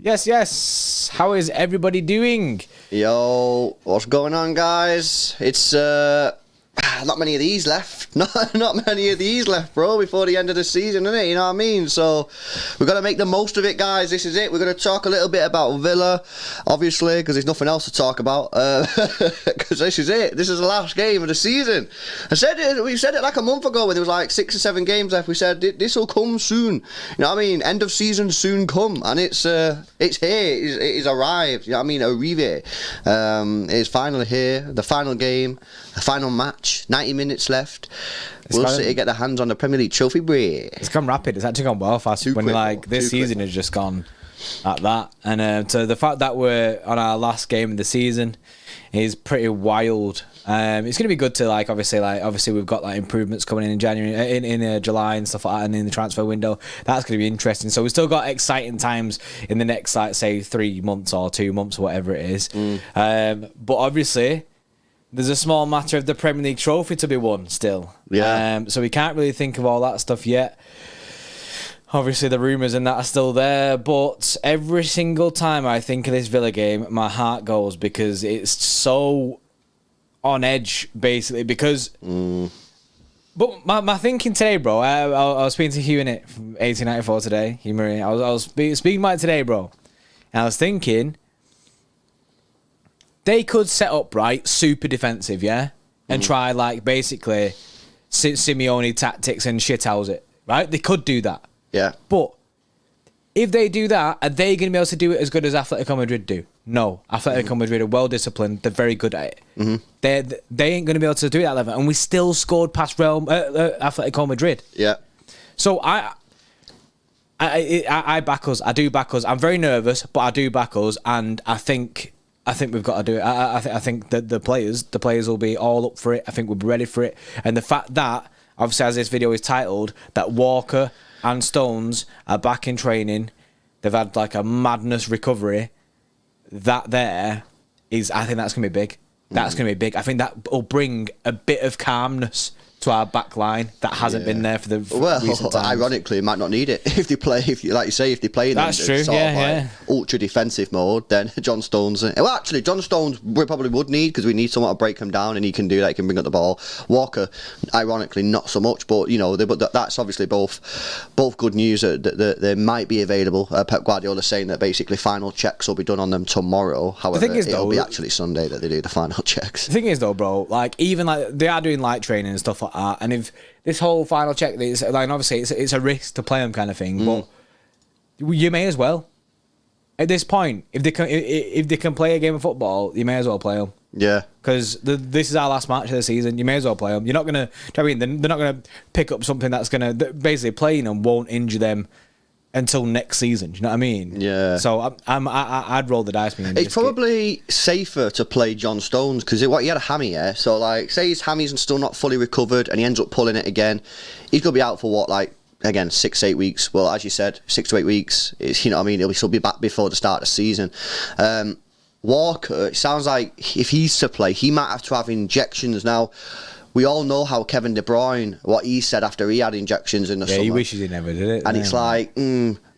Yes. How is everybody doing? Yo, what's going on, guys? It's not many of these left. Not many of these left, bro, before the end of the season, innit? You know what I mean? So we've got to make the most of it, guys. This is it. We're going to talk a little bit about Villa, obviously, because there's nothing else to talk about. Because this is it. This is the last game of the season. We said it like a month ago when there was like 6 or 7 games left. We said this will come soon. You know what I mean? End of season soon come, and it's here. It is arrived. You know what I mean? Arrive. It's finally here. The final game, the final match. 90 minutes left. We'll City get their hands on the Premier League trophy, bray. It's gone rapid. It's actually gone well fast. When this season has just gone like that, and so the fact that we're on our last game of the season is pretty wild. It's going to be good to obviously we've got improvements coming in January, in July and stuff like that, and in the transfer window. That's going to be interesting. So we've still got exciting times in the next say 3 months or 2 months or whatever it is. But obviously, there's a small matter of the Premier League trophy to be won still. Yeah. So we can't really think of all that stuff yet. Obviously, the rumours and that are still there. But every single time I think of this Villa game, my heart goes because it's so on edge, basically. Because... But my thinking today, bro, I was speaking to Hugh in it from 1894 today, Hugh Murray. I was speaking about it today, bro. And I was thinking... They could set up, right, super defensive, yeah? And try, basically, Simeone tactics and shithouse it, right? They could do that. Yeah. But if they do that, are they going to be able to do it as good as Atletico Madrid do? No. Atletico Madrid are well-disciplined. They're very good at it. They ain't going to be able to do that level. And we still scored past Atletico Madrid. Yeah. So I back us. I do back us. I'm very nervous, but I do back us. And I think we've got to do it. I think that the players will be all up for it. I think we'll be ready for it. And the fact that, obviously, as this video is titled, that Walker and Stones are back in training, they've had a madness recovery. That there is, I think that's going to be big. That's going to be big. I think that will bring a bit of calmness to our back line that hasn't been there for the recent times. Ironically, might not need it if they play. If they play in that's true. Ultra defensive mode, then John Stones. Well, actually, John Stones we probably would need because we need someone to break him down, and he can do that. He can bring up the ball. Walker, ironically, not so much, but but that's obviously both good news that they might be available. Pep Guardiola saying that basically final checks will be done on them tomorrow. However, it'll be actually Sunday that they do the final checks. The thing is, though, bro, even they are doing light training and stuff like that. And if this whole final check, obviously it's a risk to play them kind of thing, but you may as well. At this point, if they can play a game of football, you may as well play them. Yeah, because this is our last match of the season. You may as well play them. You're not gonna. They're not gonna pick up something that's gonna basically playing them won't injure them until next season. Do you know what I mean? Yeah. So I'd roll the dice. It's probably safer to play John Stones because he had a hammy, yeah. So say his hammy's still not fully recovered and he ends up pulling it again. He's gonna be out for again 6 to 8 weeks. Well, as you said, 6 to 8 weeks. It's, you know what I mean. He'll still be back before the start of the season. Walker, it sounds like if he's to play, he might have to have injections now. We all know how Kevin De Bruyne, what he said after he had injections in the summer. Yeah, he wishes he never did it. And it's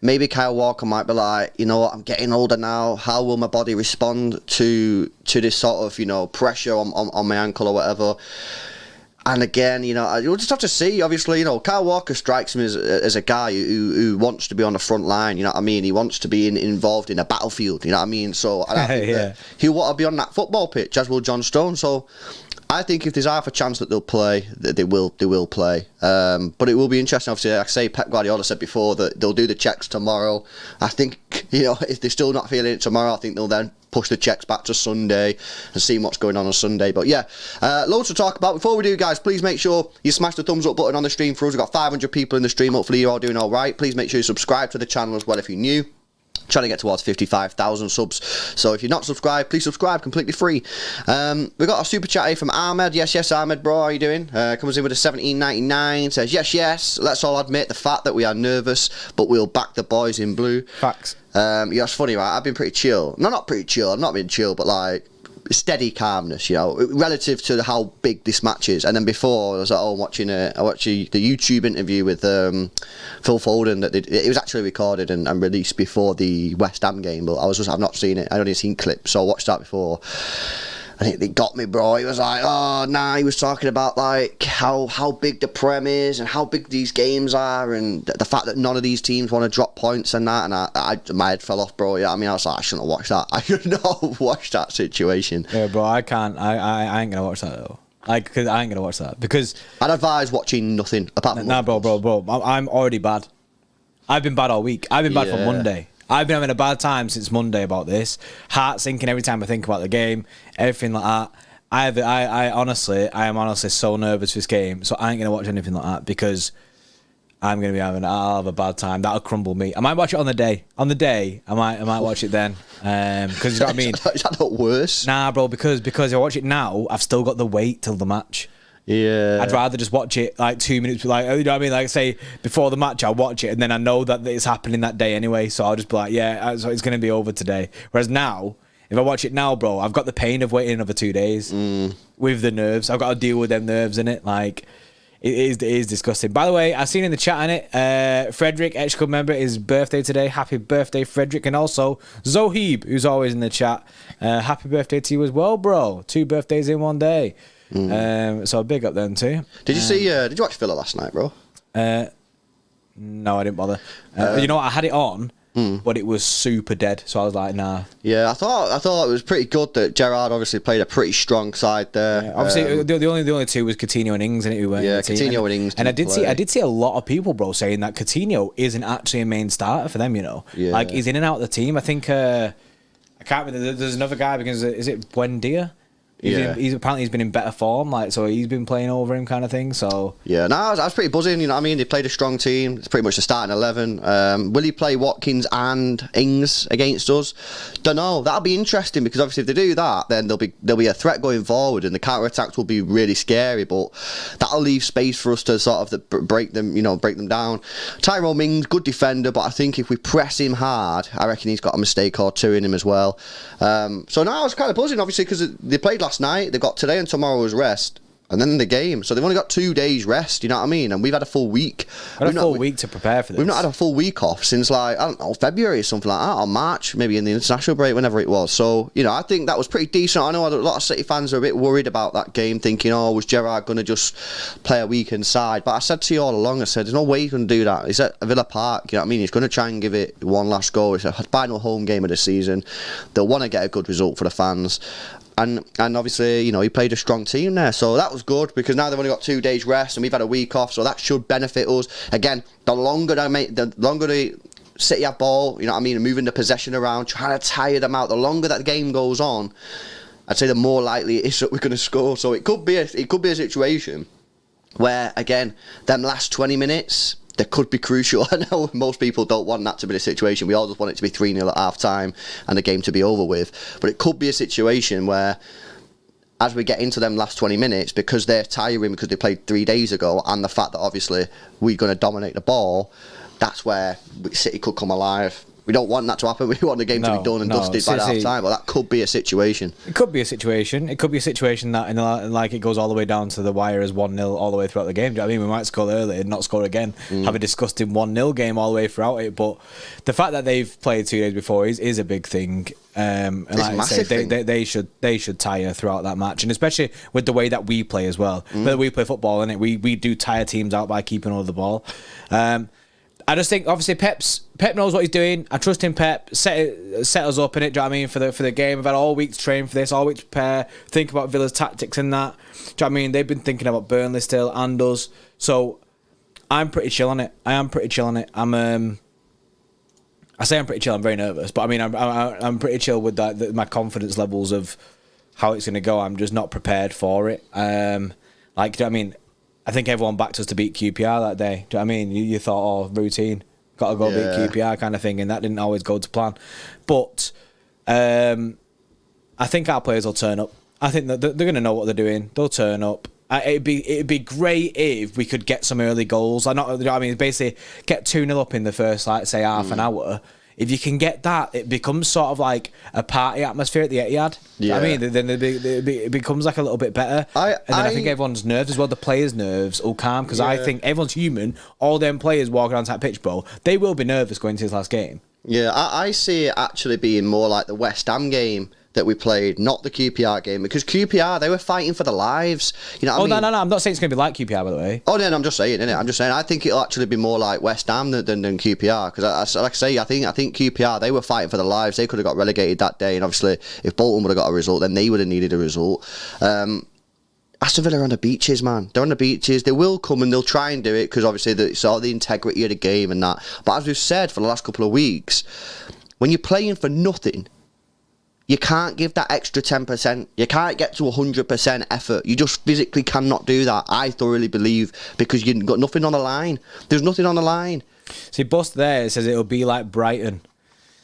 maybe Kyle Walker might be like, you know what, I'm getting older now. How will my body respond to this sort of, pressure on my ankle or whatever? And again, you'll just have to see. Obviously, Kyle Walker strikes me as a guy who wants to be on the front line. You know what I mean? He wants to be involved in a battlefield. You know what I mean? So I think that he'll want to be on that football pitch, as will John Stones. So I think if there's half a chance that they'll play, that they will play. But it will be interesting. Obviously, like I say, Pep Guardiola said before that they'll do the checks tomorrow. I think, if they're still not feeling it tomorrow, I think they'll then push the checks back to Sunday and see what's going on Sunday. But yeah, loads to talk about. Before we do, guys, please make sure you smash the thumbs up button on the stream for us. We've got 500 people in the stream. Hopefully you're all doing all right. Please make sure you subscribe to the channel as well if you're new. Trying to get towards 55,000 subs. So if you're not subscribed, please subscribe, completely free. We got a super chat here from Ahmed. Yes, Ahmed, bro, how are you doing? Comes in with a 17.99. Says, yes, let's all admit the fact that we are nervous, but we'll back the boys in blue. Facts. Yeah, it's funny, right? I've been pretty chill. No, not pretty chill. I've not been chill, but steady calmness, you know, relative to how big this match is. And then before, I was at home watching the YouTube interview with Phil Foden that it was actually recorded and released before the West Ham game, but I've not seen it. I'd only seen clips, so I watched that before. And it got me, bro. He was like, he was talking about like how big the Prem is and how big these games are, and the fact that none of these teams want to drop points and that. And my head fell off, bro. Yeah, I mean, I was like, I shouldn't have watched that. I should not have watched that situation. Yeah, bro, I can't. I ain't gonna watch that though. Cause I ain't gonna watch that because I'd advise watching nothing apart from. Nah, bro. I'm already bad. I've been bad all week. I've been bad from Monday. I've been having a bad time since Monday about this. Heart sinking every time I think about the game, everything like that. I am honestly so nervous for this game, so I ain't gonna watch anything like that because I'll have a bad time. That'll crumble me. I might watch it on the day. On the day, I might watch it then. Because you know what I mean. Is that not worse? Nah, bro. Because if I watch it now, I've still got the wait till the match. Yeah, I'd rather just watch it like 2 minutes, like, you know what I mean, like say before the match I'll watch it and then I know that it's happening that day anyway, so I'll just be like, yeah, so it's going to be over today. Whereas now, if I watch it now, bro, I've got the pain of waiting another 2 days with the nerves. I've got to deal with them nerves in it. Like, it is disgusting. By the way, I've seen in the chat on it, Frederick, ex-club member, his birthday today. Happy birthday, Frederick. And also Zohib, who's always in the chat. Happy birthday to you as well, bro. 2 birthdays in one day. So big up them too. Did you see? Did you watch Villa last night, bro? No, I didn't bother. You know what? I had it on, but it was super dead. So I was like, nah. Yeah, I thought it was pretty good that Gerrard obviously played a pretty strong side there. Yeah, obviously, the only two was Coutinho and Ings, and it who weren't. Yeah, in the team. Coutinho and Ings. And I did see a lot of people, bro, saying that Coutinho isn't actually a main starter for them. You know, like he's in and out of the team. I think I can't remember. There's another guy because is it Buendia? He's apparently been in better form, like, so he's been playing over him, kind of thing. So yeah, no, I was pretty buzzing. You know what I mean? They played a strong team. It's pretty much the starting 11. Will he play Watkins and Ings against us? Don't know. That'll be interesting because obviously if they do that, then there'll be a threat going forward, and the counter attacks will be really scary. But that'll leave space for us to sort of break them down. Tyrone Mings, good defender, but I think if we press him hard, I reckon he's got a mistake or two in him as well. So now I was kind of buzzing, obviously, because they played last night. They've got today and tomorrow as rest, and then the game. So they've only got 2 days rest. You know what I mean? And we've had a full week. Week to prepare for this. We've not had a full week off since, like, I don't know, February or something like that, or March, maybe in the international break, whenever it was. So, you know, I think that was pretty decent. I know a lot of City fans are a bit worried about that game, thinking, was Gerrard going to just play a weekend side? But I said to you all along, I said, there's no way he's going to do that. He's at Villa Park, you know what I mean? He's going to try and give it one last go. It's a final home game of the season. They'll want to get a good result for the fans. And obviously, you know, he played a strong team there. So that was good because now they've only got 2 days rest and we've had a week off. So that should benefit us. Again, the longer they City have ball, you know what I mean, and moving the possession around, trying to tire them out, the longer that the game goes on, I'd say the more likely it is that we're going to score. So it could be a situation where, again, them last 20 minutes... they could be crucial. I know most people don't want that to be the situation. We all just want it to be 3-0 at half time and the game to be over with. But it could be a situation where, as we get into them last 20 minutes, because they're tiring because they played 3 days ago, and the fact that obviously we're going to dominate the ball, that's where City could come alive. We don't want that to happen. We want the game to be done and dusted by half time. But that could be a situation. It could be a situation. It could be a situation that, like, it goes all the way down to the wire as 1-0 all the way throughout the game. Do you know what I mean? We might score early and not score again. Have a disgusting 1-0 game all the way throughout it. But the fact that they've played 2 days before is a big thing. And it's like I say, they should tire throughout that match, and especially with the way that we play as well. Whether we play football, innit? We do tire teams out by keeping hold of the ball. I just think obviously Pep knows what he's doing. I trust him. Pep set us up in it. Do you know what I mean, for the game? I've had all week to train for this, all week to prepare, think about Villa's tactics and that. Do you know what I mean? They've been thinking about Burnley still and us. So I'm pretty chill on it. I am pretty chill on it. I say I'm pretty chill. I'm very nervous, but I mean I'm pretty chill with that. My confidence levels of how it's going to go. I'm just not prepared for it. Do you know what I mean? I think everyone backed us to beat QPR that day. Do you know what I mean? You thought, routine, got to go beat QPR kind of thing, and that didn't always go to plan. But I think our players will turn up. I think that they're going to know what they're doing. They'll turn up. It'd be great if we could get some early goals. You know what I mean? Basically, get 2-0 up in the first, like, say, half an hour. if you can get that, it becomes sort of like a party atmosphere at the Etihad. Yeah. I mean, then it becomes like a little bit better. I think everyone's nerves as well, the players' nerves will calm, because I think everyone's human. All them players walking onto that pitch, bro, they will be nervous going into this last game. Yeah, I see it actually being more like the West Ham game that we played, not the QPR game, because QPR, they were fighting for their lives. You know what I mean? No, I'm not saying it's going to be like QPR, by the way. Oh, no, I'm just saying, innit? I'm just saying, I think it'll actually be more like West Ham than QPR, because like I say, I think QPR, they were fighting for their lives. They could have got relegated that day, and obviously, if Bolton would have got a result, then they would have needed a result. Aston Villa are on the beaches, man. They're on the beaches. They will come and they'll try and do it, because obviously it's all the integrity of the game and that. But as we've said for the last couple of weeks, when you're playing for nothing, you can't give that extra 10%. You can't get to 100% effort. You just physically cannot do that, I thoroughly believe, because you've got nothing on the line. There's nothing on the line. See, Bust there says it'll be like Brighton.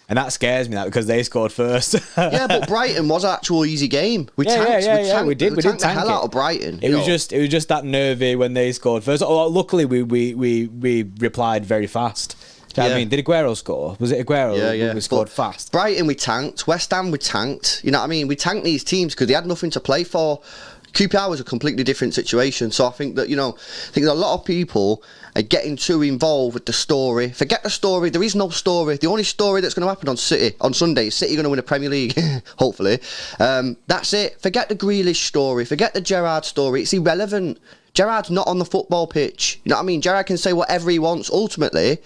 And that scares me, that, because they scored first. Yeah, but Brighton was an actual easy game. We tanked the hell out of Brighton. It was just that nervy when they scored first. Oh, luckily we replied very fast. Do you know what I mean? Did Aguero score? Was it Aguero? Yeah. We scored fast. Brighton we tanked. West Ham we tanked. You know what I mean? We tanked these teams because they had nothing to play for. QPR was a completely different situation. So I think that, I think that a lot of people are getting too involved with the story. Forget the story. There is no story. The only story that's going to happen on Sunday is City going to win the Premier League, hopefully. That's it. Forget the Grealish story. Forget the Gerrard story. It's irrelevant. Gerrard's not on the football pitch. You know what I mean? Gerrard can say whatever he wants. Ultimately,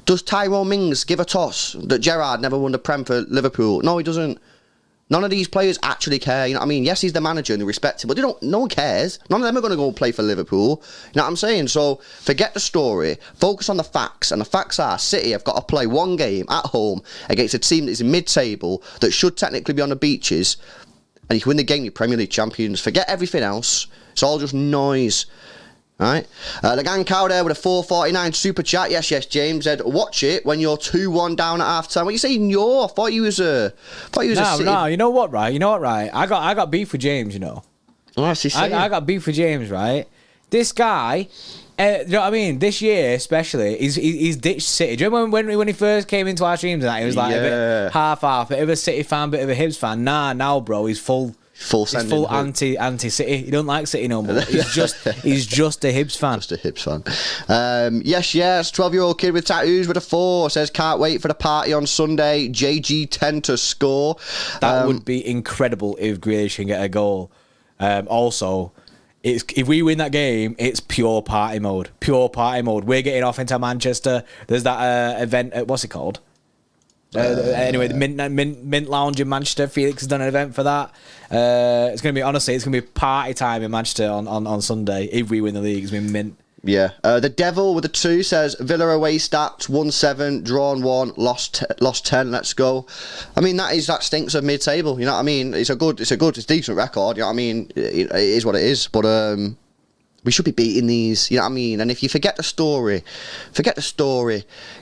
does Tyrone Mings give a toss that Gerrard never won the Prem for Liverpool? No, he doesn't. None of these players actually care. You know what I mean? Yes, he's the manager and they respect him, but no one cares. None of them are going to go and play for Liverpool. You know what I'm saying? So forget the story. Focus on the facts. And the facts are City have got to play one game at home against a team that is in mid-table that should technically be on the beaches. And you can win the game, you're Premier League champions. Forget everything else. It's all just noise. Right, the gang cow there with a 449 super chat. Yes, James said, watch it when you're 2-1 down at half time. What are you saying? I thought you was a No, you know what, right? I got beef with James, Oh, I got beef with James, right? This guy, you know what I mean? This year, especially, he's ditched City. Do you remember when he first came into our streams and that? He was like a bit half, bit of a City fan, bit of a Hibs fan. Now, bro, he's full anti-City. He don't like City no more. He's just a Hibs fan. Just a Hibs fan. Yes. 12-year-old kid with tattoos with a 4 says can't wait for the party on Sunday. JG10 to score. That would be incredible if Grealish can get a goal. Also, if we win that game, it's pure party mode. We're getting off into Manchester. There's that event. What's it called? Anyway, the Mint Lounge in Manchester. Felix has done an event for that. It's gonna be party time in Manchester on Sunday if we win the league. It's gonna be mint. Yeah. The Devil with a 2 says Villa away stats 1-7, drawn 1, lost 10. Let's go. I mean that stinks of mid-table. You know what I mean? It's a decent record. You know what I mean? It is what it is. But we should be beating these, you know what I mean? And if you forget the story. You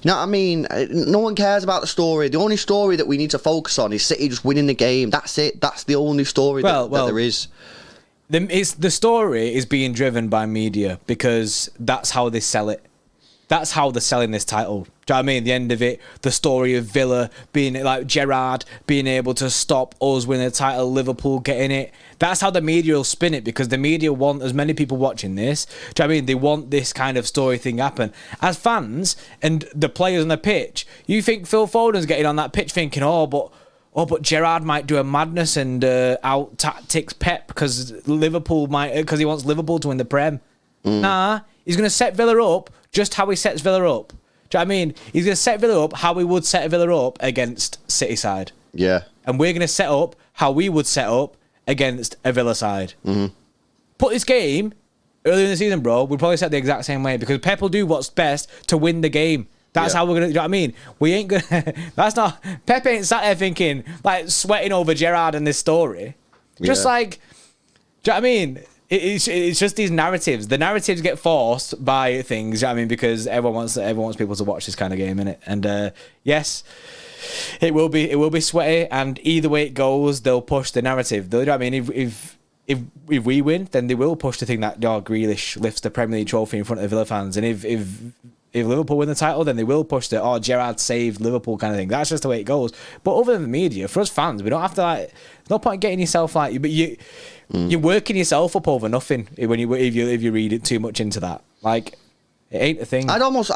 know what I mean? No one cares about the story. The only story that we need to focus on is City just winning the game. That's it. That's the only story that there is. The story is being driven by media because that's how they sell it. That's how they're selling this title. Do you know what I mean? The end of it, the story of Villa being like Gerrard being able to stop us winning the title, Liverpool getting it. That's how the media will spin it because the media want as many people watching this. Do you know what I mean? They want this kind of story thing happen. As fans and the players on the pitch, you think Phil Foden's getting on that pitch thinking, but Gerrard might do a madness and out tactics Pep because he wants Liverpool to win the Prem. Nah, he's going to set Villa up just how he sets Villa up. Do you know what I mean? He's going to set Villa up how he would set Villa up against City side. Yeah. And we're going to set up how we would set up against a Villa side. Mm-hmm. Put this game earlier in the season, bro, we'd probably set the exact same way because Pep will do what's best to win the game. That's how we're going to, you know what I mean? We ain't going to, that's not, Pep ain't sat there thinking, like, sweating over Gerrard and this story. Just like, do you know what I mean? It's just these narratives. The narratives get forced by things, you know what I mean? Because everyone wants people to watch this kind of game, innit? And yes, it will be sweaty, and either way it goes, they'll push the narrative. You know what I mean? If we win, then they will push the thing that Grealish lifts the Premier League trophy in front of the Villa fans, and if if Liverpool win the title, then they will push the Gerrard saved Liverpool kind of thing. That's just the way it goes. But other than the media, for us fans, we don't have to like. No point in getting yourself like, but you're working yourself up over nothing when if you read it too much into that. Like, it ain't a thing. I'd almost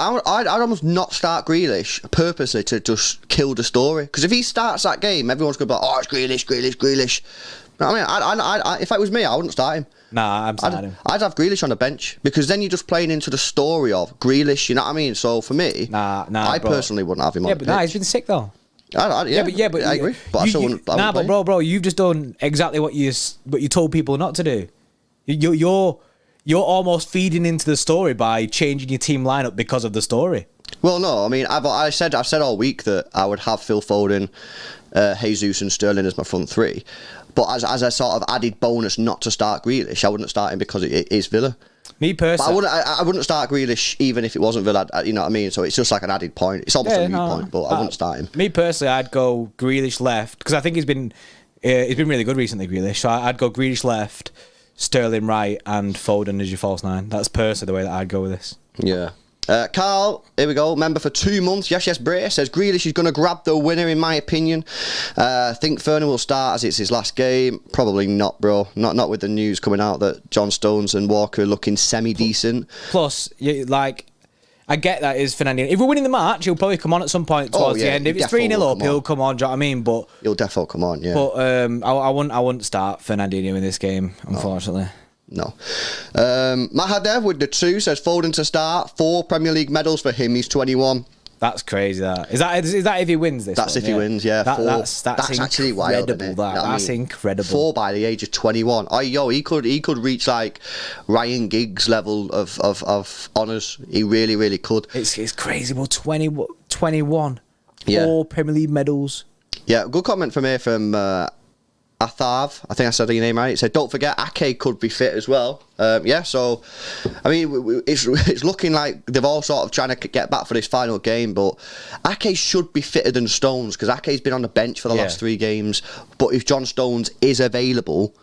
not start Grealish purposely to just kill the story, because if he starts that game, everyone's gonna be like, oh, it's Grealish. I mean, if it was me, I wouldn't start him. Nah, I'm starting him. I'd have Grealish on the bench, because then you're just playing into the story of Grealish. You know what I mean? So for me, I personally wouldn't have him on the pitch. He's been sick though. But I agree. But I still wouldn't. Bro, you've just done exactly what you told people not to do. You're almost feeding into the story by changing your team lineup because of the story. Well, no, I mean, I've said all week that I would have Phil Foden, Jesus, and Sterling as my front three. But as a sort of added bonus not to start Grealish, I wouldn't start him because it is Villa. Me personally, but I wouldn't start Grealish even if it wasn't Villa. You know what I mean? So it's just like an added point. It's almost a moot point, but I wouldn't start him. Me personally, I'd go Grealish left, because I think he's been really good recently, Grealish. So I'd go Grealish left, Sterling right, and Foden as your false nine. That's personally the way that I'd go with this. Yeah. Carl, here we go, member for 2 months. Yes, Bray says Grealish is going to grab the winner, in my opinion. Think Ferner will start as it's his last game. Probably not, bro. Not with the news coming out that John Stones and Walker are looking semi-decent. Plus, I get that is Fernandinho. If we're winning the match, he'll probably come on at some point towards the end. If it's 3-0 up, he'll come on. Do you know what I mean? But he'll definitely come on. Yeah. But I wouldn't start Fernandinho in this game, unfortunately. No. Mahadev with the 2 says Foden to start. 4 Premier League medals for him. He's 21. That's crazy. Is that if he wins this? That's if he wins. Yeah. That's actually wild. That's incredible. 4 by the age of 21. Oh, he could reach like Ryan Giggs level of honours. He really could. It's crazy. Well, 21. Yeah. 4 Premier League medals. Yeah. Good comment from here from Athav, I think I said your name right. It said, don't forget, Ake could be fit as well. So, I mean, it's looking like they've all sort of trying to get back for this final game, but Ake should be fitter than Stones, because Ake's been on the bench for the last 3 games. But if John Stones is available,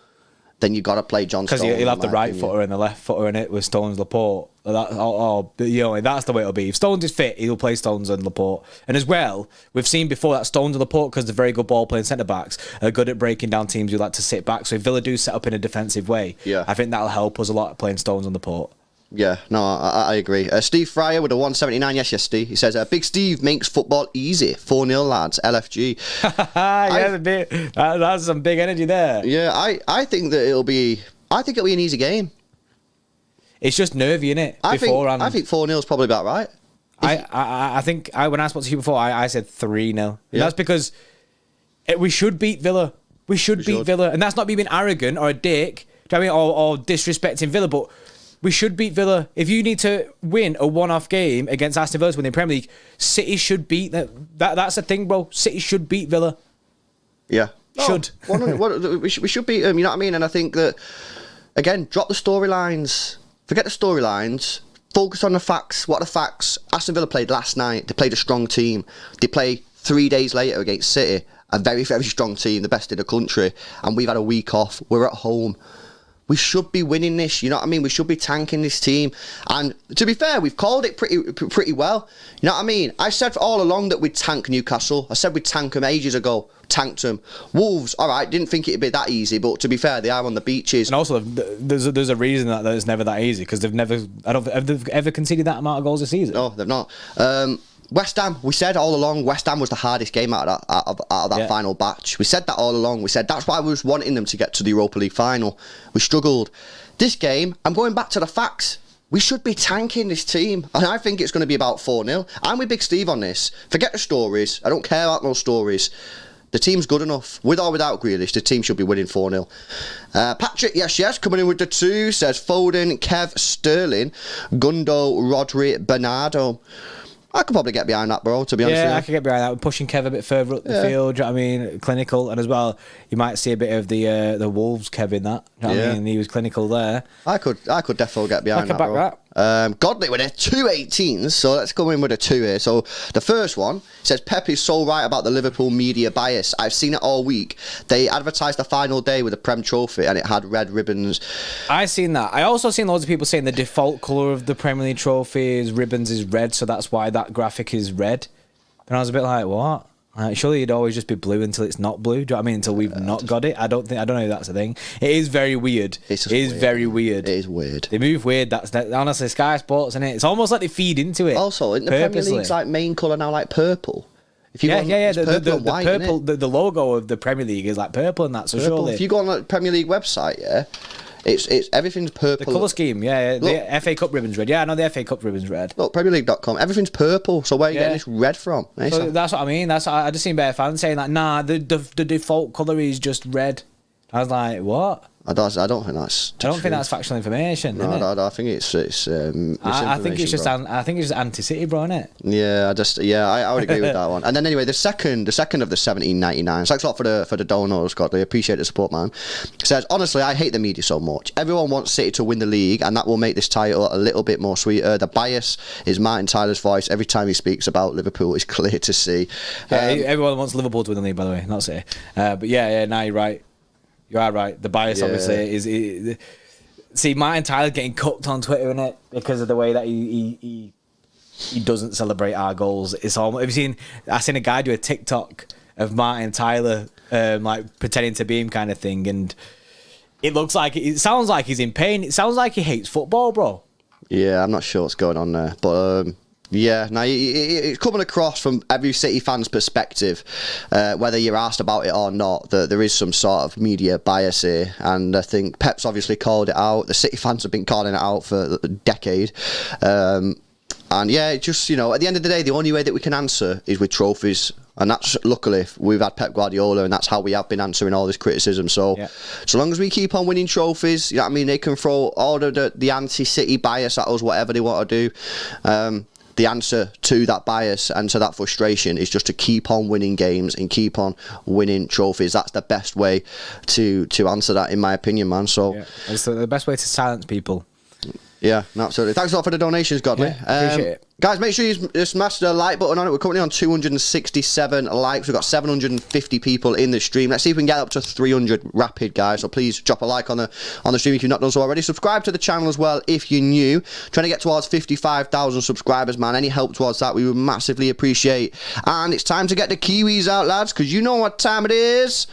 then you've got to play John Stones. Because he'll have the right footer and the left footer in it with Stones, Laporte. That's the way it'll be. If Stones is fit, he'll play Stones and Laporte. And as well, we've seen before that Stones and Laporte, because they're very good ball-playing centre-backs, are good at breaking down teams who like to sit back. So if Villa do set up in a defensive way, I think that'll help us a lot playing Stones and Laporte. Yeah, no, I agree. Steve Fryer with a 179. Yes, Steve. He says, Big Steve makes football easy. 4-0, lads. LFG. That's some big energy there. Yeah, I think that it'll be an easy game. It's just nervy, innit? I think 4-0 is probably about right. I think when I spoke to you before, I said 3-0. Yeah. That's because we should beat Villa. We should beat Villa. And that's not me being arrogant or a dick, do you know what I mean? Or disrespecting Villa, but we should beat Villa. If you need to win a one-off game against Aston Villa to win the Premier League, City should beat that. That's the thing, bro. City should beat Villa. Yeah. Should. We should beat them, you know what I mean? And I think that, again, drop the storylines. Forget the storylines. Focus on the facts. What are the facts? Aston Villa played last night. They played a strong team. They play 3 days later against City, a very, very strong team, the best in the country. And we've had a week off. We're at home. We should be winning this, you know what I mean? We should be tanking this team. And to be fair, we've called it pretty well. You know what I mean? I said all along that we'd tank Newcastle. I said we'd tank them ages ago. Tanked them. Wolves, all right, didn't think it'd be that easy, but to be fair, they are on the beaches. And also, there's a reason that it's never that easy, because have they ever conceded that amount of goals this season? No, they've not. West Ham, we said all along, West Ham was the hardest game out of that final batch. We said that all along. We said that's why we was wanting them to get to the Europa League final. We struggled. This game, I'm going back to the facts. We should be tanking this team. And I think it's going to be about 4-0. I'm with Big Steve on this. Forget the stories. I don't care about those stories. The team's good enough. With or without Grealish, the team should be winning 4-0. Patrick, yes, coming in with the 2, says Foden, Kev, Sterling, Gundo, Rodri, Bernardo. I could probably get behind that, bro, to be honest. Yeah, I could get behind that. We're pushing Kev a bit further up the field, do you know what I mean? Clinical, and as well, you might see a bit of the Wolves Kev in that. Do you know what I mean? He was clinical there. I could definitely get behind that, bro. Godly with a 218s, so let's go in with a 2 here. So the first one says, Pep is so right about the Liverpool media bias. I've seen it all week. They advertised the final day with a Prem trophy and it had red ribbons. I seen that. I also seen loads of people saying the default colour of the Premier League trophy is ribbons is red, so that's why that graphic is red. And I was a bit like, what? Surely it'd always just be blue until it's not blue. Do you know what I mean? Until we've not got it. I don't know if that's a thing. It is very weird. It is very weird. It is weird. They move weird. That's honestly Sky Sports, isn't it? It's almost like they feed into it. Also, in the Premier League's like main colour now like purple. If you The white, purple, the logo of the Premier League is like purple and that. So purple. surely, if you go on the Premier League website, it's everything's purple. The colour scheme, look, the FA Cup ribbon's red. Yeah, I know the FA Cup ribbon's red. Look, PremierLeague.com, everything's purple. So where are you getting this red from? So that's what I mean. I just seen better fans saying that. Nah, the default colour is just red. I was like, what? I don't think that's. I don't think that's factual information. No, I think it's. I think it's just. I think it's just anti-City, bro, isn't it? Yeah, I would agree with that one. And then anyway, the second of the 1799. Thanks a lot for the donos, Scott. I appreciate the support, man. It says, honestly, I hate the media so much. Everyone wants City to win the league, and that will make this title a little bit more sweeter. The bias is Martin Tyler's voice every time he speaks about Liverpool. Is clear to see. Yeah, everyone wants Liverpool to win the league, by the way, not City. But no, you're right. You are right. The bias obviously is. See, Martin Tyler getting cooked on Twitter, innit, because of the way that he doesn't celebrate our goals. It's almost. Have you seen? I seen a guy do a TikTok of Martin Tyler, like pretending to be him, kind of thing, and it sounds like he's in pain. It sounds like he hates football, bro. Yeah, I'm not sure what's going on there, but. It's coming across from every City fan's perspective, whether you're asked about it or not, that there is some sort of media bias here, and I think Pep's obviously called it out. The City fans have been calling it out for a decade, and it just, at the end of the day, the only way that we can answer is with trophies. And that's, luckily, we've had Pep Guardiola, and that's how we have been answering all this criticism. So, so long as we keep on winning trophies, you know what I mean, they can throw all the anti-City bias at us, whatever they want to do. The answer to that bias and to that frustration is just to keep on winning games and keep on winning trophies. That's the best way to answer that, in my opinion, man. So it's the best way to silence people. Yeah, absolutely. Thanks a lot for the donations, Godly. Appreciate it. Guys, make sure you smash the like button on it. We're currently on 267 likes. We've got 750 people in the stream. Let's see if we can get up to 300 rapid, guys. So please drop a like on the stream if you've not done so already. Subscribe to the channel as well if you're new. Trying to get towards 55,000 subscribers, man. Any help towards that, we would massively appreciate. And it's time to get the Kiwis out, lads, because you know what time it is.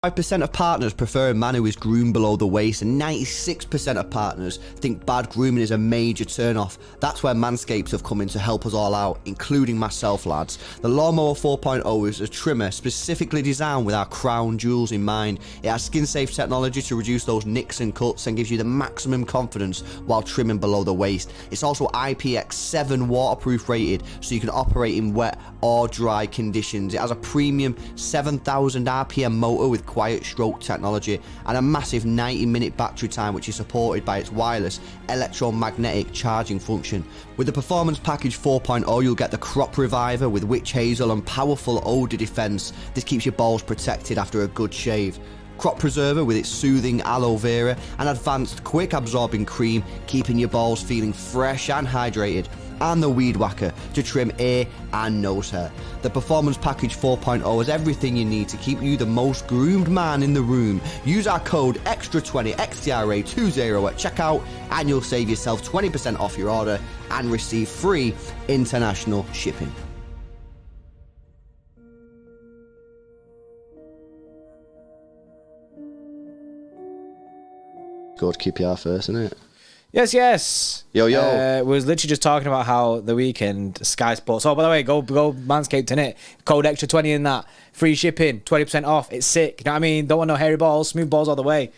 5% of partners prefer a man who is groomed below the waist, and 96% of partners think bad grooming is a major turn-off. That's where Manscaped have come in to help us all out, including myself, lads. The Lawnmower 4.0 is a trimmer specifically designed with our crown jewels in mind. It has skin-safe technology to reduce those nicks and cuts and gives you the maximum confidence while trimming below the waist. It's also IPX7 waterproof rated, so you can operate in wet or dry conditions. It has a premium 7,000 RPM motor with quiet stroke technology and a massive 90-minute battery time, which is supported by its wireless electromagnetic charging function. With the Performance Package 4.0, you'll get the Crop Reviver with witch hazel and powerful odor defense. This keeps your balls protected after a good shave. Crop Preserver with its soothing aloe vera and advanced quick absorbing cream, keeping your balls feeling fresh and hydrated. And the Weed Whacker to trim ear and nose hair. The Performance Package 4.0 has everything you need to keep you the most groomed man in the room. Use our code EXTRA20 XTRA20 at checkout and you'll save yourself 20% off your order and receive free international shipping. Good, keep your first, isn't it? Yes. Yo. We was literally just talking about how the weekend Sky Sports. Oh, by the way, go Manscaped in it. Code extra 20 in that. Free shipping, 20% off. It's sick. You know what I mean? Don't want no hairy balls, smooth balls all the way.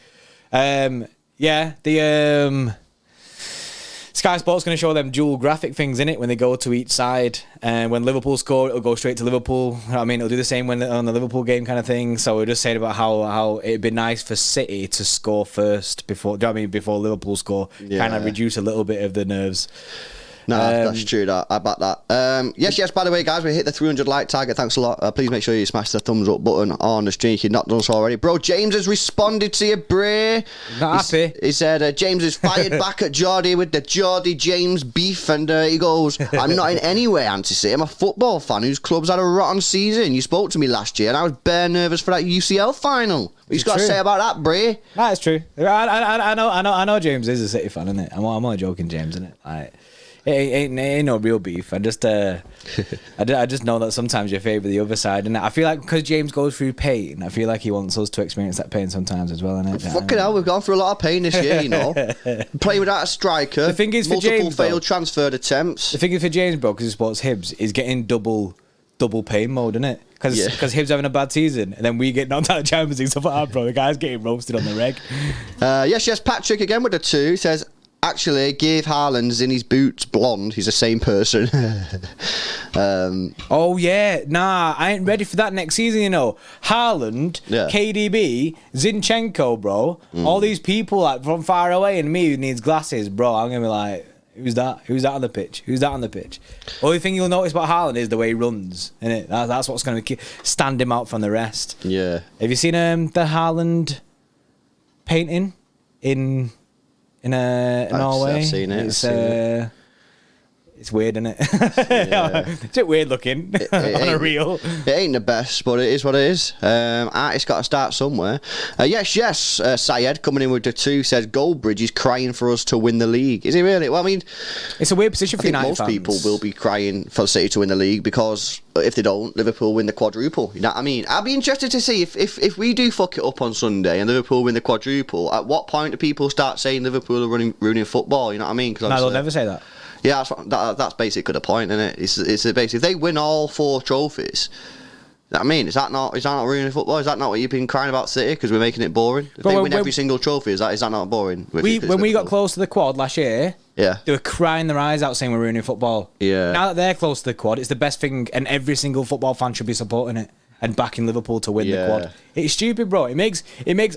Sky Sports going to show them dual graphic things in it when they go to each side, and when Liverpool score, it'll go straight to Liverpool. You know what I mean, it'll do the same when on the Liverpool game kind of thing. So we're just saying about how it'd be nice for City to score first before. Do you know what I mean? Before Liverpool score, kind of reduce a little bit of the nerves. No, that's true. I back that. Yes. By the way, guys, we hit the 300 like target. Thanks a lot. Please make sure you smash the thumbs up button on the stream if you've not done so already. Bro, James has responded to you, Bray. Not happy. He said James is fired back at Geordie with the Geordie James beef, and he goes, "I'm not in any way anti-City. I'm a football fan whose club's had a rotten season. You spoke to me last year, and I was bare nervous for that UCL final. What you got to say about that, Bray?" That's true. I know James is a City fan, isn't it? I'm only joking, James, isn't it? Like, it ain't no real beef. I just know that sometimes you favour the other side, and I feel like because James goes through pain, I feel like he wants us to experience that pain sometimes as well, innit? Fucking hell, we've gone through a lot of pain this year, you know. Playing without a striker. The thing is, for multiple James, failed transferred attempts. The thing is for James, bro, because he supports Hibs, is getting double pain mode, isn't it? Because Hibs having a bad season, and then we get knocked out of Champions League stuff like that, bro. The guy's getting roasted on the reg. Yes, Patrick again with the 2 says, actually, give Haaland's in his boots blonde. He's the same person. Oh, yeah. Nah, I ain't ready for that next season, you know. Haaland, KDB, Zinchenko, bro. All these people like from far away, and me who needs glasses, bro. I'm going to be like, who's that? Who's that on the pitch? Who's that on the pitch? Only thing you'll notice about Haaland is the way he runs, innit? That's what's going to stand him out from the rest. Yeah. Have you seen the Haaland painting in Norway? I've seen it. It's weird, isn't it? Yeah. It's a bit weird looking on a reel. It ain't the best, but it is what it is. Artist's got to start somewhere. Yes. Syed coming in with the 2 says Goldbridge is crying for us to win the league. Is he really? Well, I mean, it's a weird position for United most fans. people will be crying for City to win the league because if they don't, Liverpool win the quadruple. You know what I mean? I'd be interested to see if we do fuck it up on Sunday and Liverpool win the quadruple. At what point do people start saying Liverpool are ruining football? You know what I mean? No, they'll never say that. Yeah, that's basically the point, isn't it? It's basically if they win all 4 trophies, I mean, is that not ruining football? Is that not what you've been crying about City because we're making it boring? If they win every single trophy, is that not boring? When we got close to the quad last year, they were crying their eyes out saying we're ruining football. Yeah. Now that they're close to the quad, it's the best thing, and every single football fan should be supporting it and backing Liverpool to win the quad. It's stupid, bro. It makes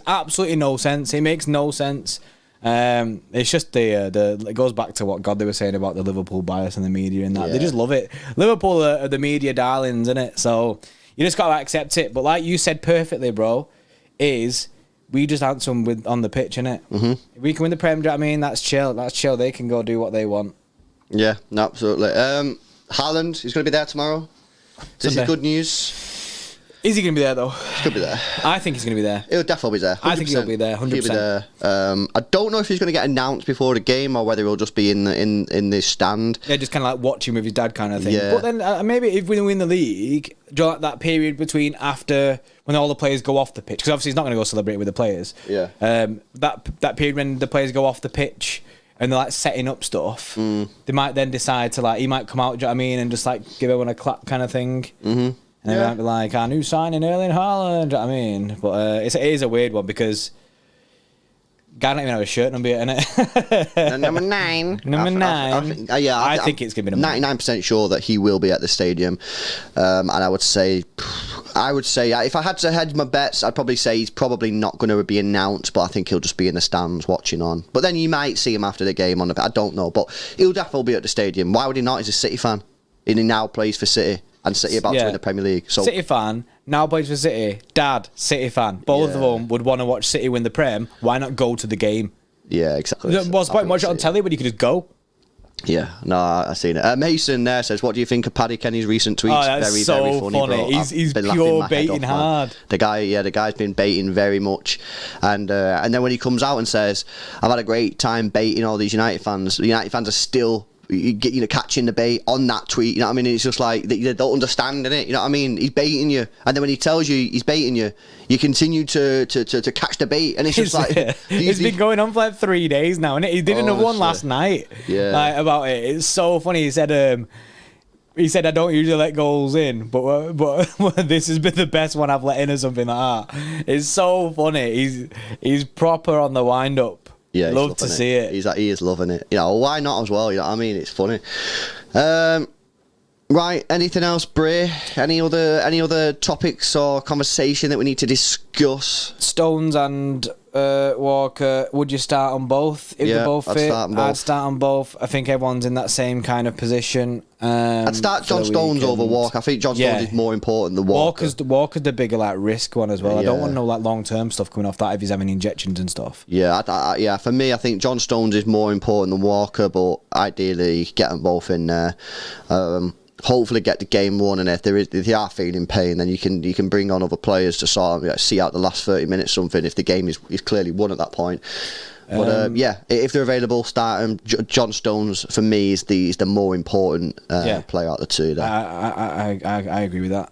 absolutely no sense. It makes no sense. It's just it goes back to what they were saying about the Liverpool bias and the media and that. They just love it. Liverpool are the media darlings, innit? So you just gotta accept it. But like you said perfectly, bro, is we just answer them on the pitch, innit? Mm-hmm. If we can win the Prem, do you know what I mean? That's chill. They can go do what they want. Yeah, no, absolutely. Haaland, he's gonna be there tomorrow. This is good news. Is he going to be there, though? He could be there. I think he's going to be there. He'll definitely be there. 100%. I think he'll be there, 100%. He'll be there. I don't know if he's going to get announced before the game or whether he'll just be in this stand. Yeah, just kind of like watching with his dad kind of thing. Yeah. But then maybe if we win the league, do you like that period between after when all the players go off the pitch? Because obviously he's not going to go celebrate with the players. Yeah. That period when the players go off the pitch and they're like setting up stuff, they might then decide to he might come out, do you know what I mean, and just like give everyone a clap kind of thing. Mm-hmm. And they might be like, our new signing, Erling Haaland, do you know what I mean? But it is a weird one because guy don't even have a shirt number yet, innit? Number 9. Number 9. I think it's going to be number 99% sure that he will be at the stadium. And I would say, if I had to hedge my bets, I'd probably say he's probably not going to be announced, but I think he'll just be in the stands watching on. But then you might see him after the game I don't know, but he'll definitely be at the stadium. Why would he not? He's a City fan. And he now plays for City. And City about to win the Premier League. So City fan, now plays for City. Dad, City fan. Both of them would want to watch City win the Prem. Why not go to the game? Yeah, exactly. What's the point? Watch it on telly when you could just go. Yeah, no, I've seen it. Mason there says, what do you think of Paddy Kenny's recent tweets? Oh, that's very funny. Bro. He's pure baiting hard. The guy's been baiting very much. And then when he comes out and says, I've had a great time baiting all these United fans, the United fans are still catching the bait on that tweet, you know what I mean? It's just like they don't understand it, you know what I mean? He's baiting you, and then when he tells you he's baiting you, you continue to catch the bait, and it's just like it's been going on for like 3 days now, and he did another one last night. Yeah, about it. It's so funny. He said I don't usually let goals in, but this has been the best one I've let in or something like that. It's so funny. He's proper on the wind up. Yeah, love to see it. He is loving it. You know, why not as well? You know what I mean? It's funny. Right, anything else, Bray? Any other topics or conversation that we need to discuss? Stones and Walker, would you start on both? If they're both fit, I'd start on both. I think everyone's in that same kind of position. I'd start John Stones over Walker. I think John Stones is more important than Walker. Walker's the bigger like risk one as well. I don't want no like long term stuff coming off that if he's having injections and stuff. Yeah, for me, I think John Stones is more important than Walker, but ideally get them both in there. Hopefully get the game won, and if they are feeling pain, then you can bring on other players to sort of see out the last 30 minutes something if the game is clearly won at that point. But if they're available, start them. John Stones for me is the more important player out of the two. There. I agree with that.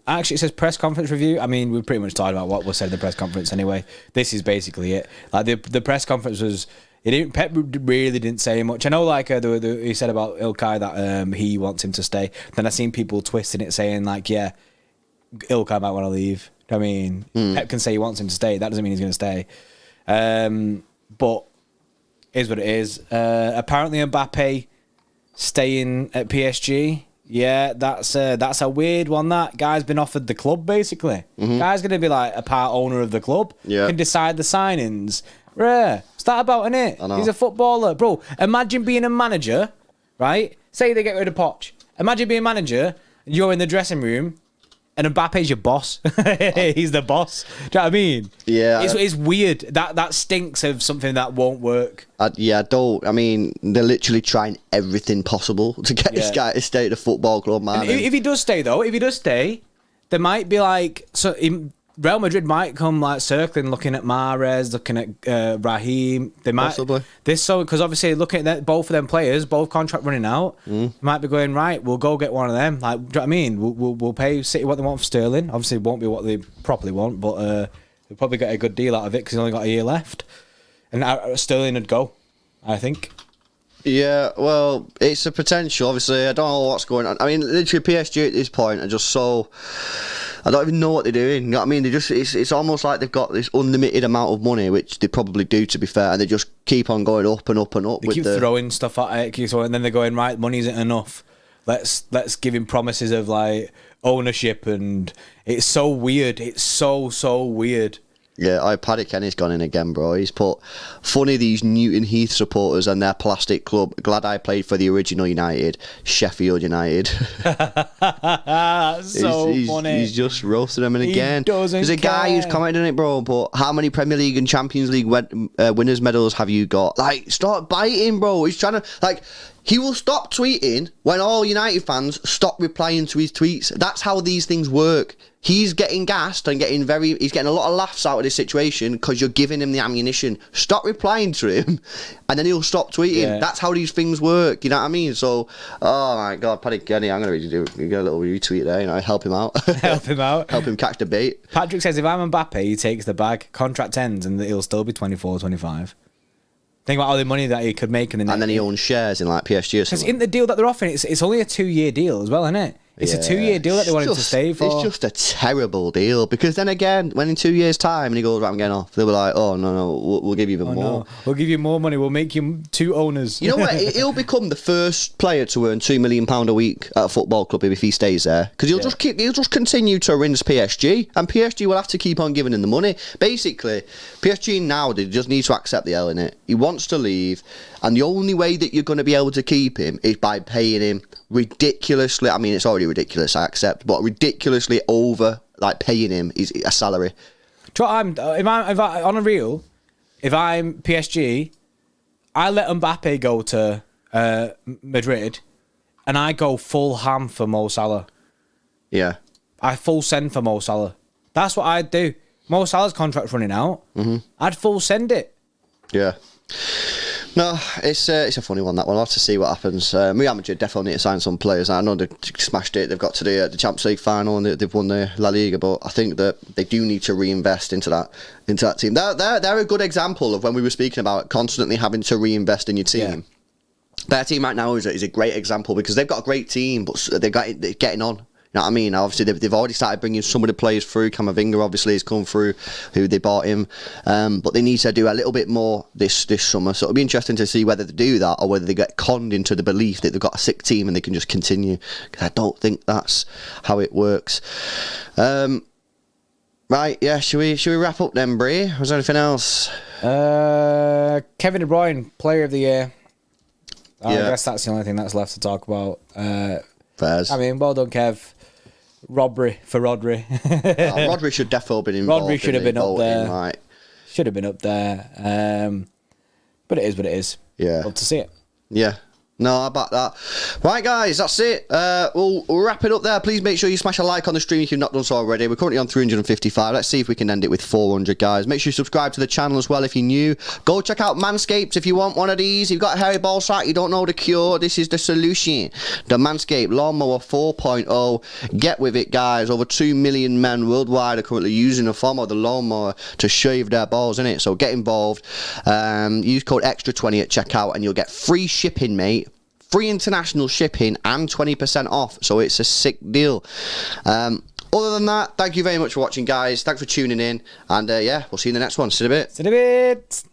Actually, it says press conference review. I mean, we pretty much talked about what was said in the press conference anyway. This is basically it. Like the press conference was. Pep really didn't say much. I know, like he said about Ilkay that he wants him to stay. Then I seen people twisting it, saying like, yeah, Ilkay might want to leave. I mean, Pep can say he wants him to stay. That doesn't mean he's going to stay. But is what it is. Apparently, Mbappe staying at PSG. Yeah, that's a weird one. That guy's been offered the club basically. Guy's going to be like a part owner of the club. Yeah, can decide the signings. Rare. What's that about, innit? He's a footballer. Bro, imagine being a manager, right? Say they get rid of Poch. Imagine being a manager, you're in the dressing room, and Mbappe's your boss. He's the boss. Do you know what I mean? Yeah. It's weird. That stinks of something that won't work. I mean, they're literally trying everything possible to get this guy to stay at the football club, man. If he does stay, though, there might be like... Real Madrid might come like circling, looking at Mahrez, looking at Raheem. They might possibly because obviously looking at both of them players, both contract running out, might be going right. We'll go get one of them. Like, do you know what I mean? We'll pay City what they want for Sterling. Obviously, it won't be what they properly want, but they'll probably get a good deal out of it because he's only got a year left, and Sterling would go, I think. Yeah, well, it's a potential. Obviously, I don't know what's going on. I mean, literally, PSG at this point are just so. I don't even know what they're doing. You know what I mean? It's almost like they've got this unlimited amount of money, which they probably do, to be fair, and they just keep on going up and up and up. They keep throwing stuff at it, and then they're going, right, money isn't enough. Let's give him promises of like ownership, and it's so weird. It's so weird. Yeah, Paddy Kenny's gone in again, bro. He's put, funny these Newton Heath supporters and their plastic club. Glad I played for the original United, Sheffield United. Funny. He's just roasting them again. There's a guy who's commented on it, bro, but how many Premier League and Champions League winners' medals have you got? Like, start biting, bro. He's trying to, like... He will stop tweeting when all United fans stop replying to his tweets. That's how these things work. He's getting gassed and he's getting a lot of laughs out of this situation because you're giving him the ammunition. Stop replying to him and then he'll stop tweeting. Yeah. That's how these things work. You know what I mean? So, oh my God, Paddy Kenny, I'm going to get a little retweet there, help him out. Help him out. Help him catch the bait. Patrick says if I'm Mbappe, he takes the bag, contract ends, and he'll still be 24, 25. Think about all the money that he could make, and then he owns shares in like PSG or something. Because in the deal that they're offering, it's only a 2-year deal as well, isn't it? It's a 2-year deal that they want him to stay for. It's just a terrible deal because then again, when in 2 years' time and he goes, right, I'm getting off, they were like, oh no, we'll give you even more. No. We'll give you more money. We'll make you 2 owners. You know what? He'll become the first player to earn £2 million a week at a football club if he stays there because he'll just continue to rinse PSG, and PSG will have to keep on giving him the money. Basically, PSG now they just need to accept the L in it. He wants to leave, and the only way that you're going to be able to keep him is by paying him ridiculously. I mean, it's already ridiculous, I accept, but ridiculously over, like paying him is a salary. If I'm on a real, if I'm PSG, I let Mbappe go to Madrid, and I go full ham for Mo Salah. Yeah, I full send for Mo Salah. That's what I'd do. Mo Salah's contract's running out. I'd full send it. Yeah. No, it's a funny one, that one. I'll have to see what happens. Real Madrid definitely need to sign some players. I know they've smashed it. They've got to the Champions League final and they've won the La Liga, but I think that they do need to reinvest into that team. They're a good example of when we were speaking about constantly having to reinvest in your team. Yeah. Their team right now is a great example because they've got a great team, but they're getting on. You know what I mean? Obviously, they've already started bringing some of the players through. Camavinga obviously has come through, who they bought him. But they need to do a little bit more this summer. So it'll be interesting to see whether they do that or whether they get conned into the belief that they've got a sick team and they can just continue. Because I don't think that's how it works. Right, yeah. Should we wrap up then, Bree? Was there anything else? Kevin De Bruyne, Player of the Year. I Yeah. guess that's the only thing that's left to talk about. Fairs. I mean, well done, Kev. Robbery for Rodri. Rodri should definitely been involved. Rodri should have been up there. Right. Should have been up there. But it is what it is. Yeah. Love to see it. Yeah. No, I back that. Right, guys, that's it. We'll wrap it up there. Please make sure you smash a like on the stream if you've not done so already. We're currently on 355. Let's see if we can end it with 400, guys. Make sure you subscribe to the channel as well if you're new. Go check out Manscaped if you want one of these. You've got a hairy ball sack, you don't know the cure. This is the solution. The Manscaped Lawnmower 4.0. Get with it, guys. Over 2 million men worldwide are currently using a form of the lawnmower to shave their balls, innit? So get involved. Use code EXTRA20 at checkout and you'll get free shipping, mate. Free international shipping and 20% off. So it's a sick deal. Other than that, thank you very much for watching, guys. Thanks for tuning in. And yeah, we'll see you in the next one. See you in a bit. See you in a bit.